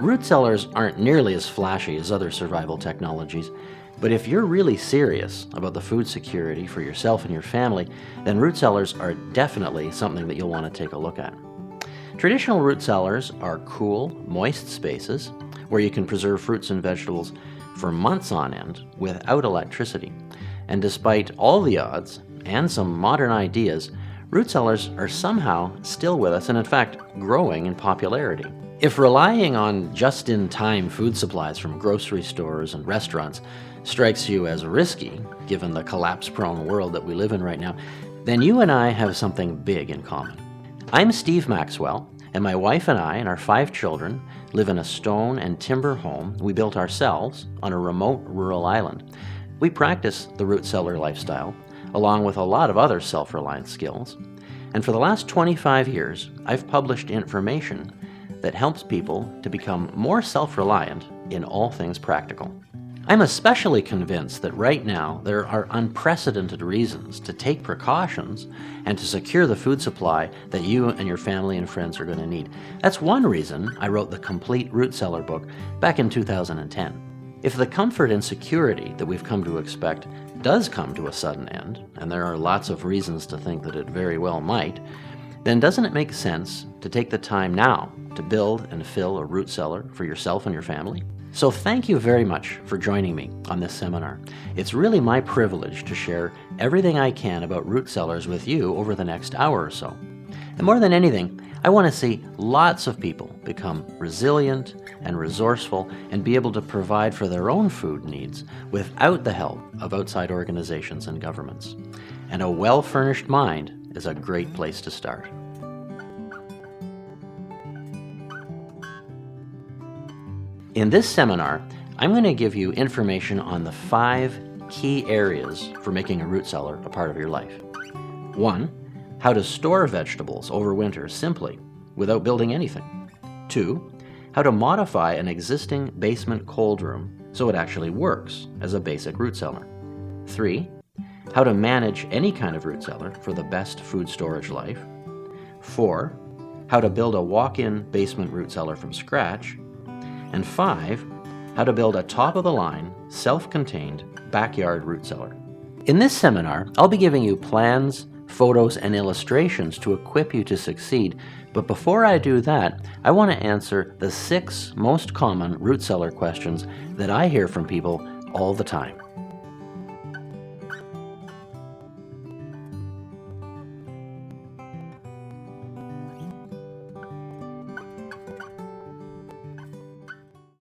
Root cellars aren't nearly as flashy as other survival technologies, but if you're really serious about the food security for yourself and your family, then root cellars are definitely something that you'll want to take a look at. Traditional root cellars are cool, moist spaces where you can preserve fruits and vegetables for months on end without electricity. And despite all the odds and some modern ideas, root cellars are somehow still with us and in fact growing in popularity. If relying on just-in-time food supplies from grocery stores and restaurants strikes you as risky, given the collapse-prone world that we live in right now, then you and I have something big in common. I'm Steve Maxwell, and my wife and I and our 5 children live in a stone and timber home we built ourselves on a remote rural island. We practice the root cellar lifestyle, along with a lot of other self-reliant skills, and for the last 25 years, I've published information that helps people to become more self-reliant in all things practical. I'm especially convinced that right now there are unprecedented reasons to take precautions and to secure the food supply that you and your family and friends are going to need. That's one reason I wrote the Complete Root Cellar book back in 2010. If the comfort and security that we've come to expect does come to a sudden end, and there are lots of reasons to think that it very well might, then doesn't it make sense to take the time now to build and fill a root cellar for yourself and your family? So thank you very much for joining me on this seminar. It's really my privilege to share everything I can about root cellars with you over the next hour or so. And more than anything, I want to see lots of people become resilient and resourceful and be able to provide for their own food needs without the help of outside organizations and governments. And a well-furnished mind is a great place to start. In this seminar, I'm going to give you information on the 5 key areas for making a root cellar a part of your life. 1. How to store vegetables over winter simply, without building anything. 2. How to modify an existing basement cold room so it actually works as a basic root cellar. 3. How to manage any kind of root cellar for the best food storage life. 4. How to build a walk-in basement root cellar from scratch. And 5. How to build a top-of-the-line, self-contained backyard root cellar. In this seminar, I'll be giving you plans, photos, and illustrations to equip you to succeed. But before I do that, I want to answer the 6 most common root cellar questions that I hear from people all the time.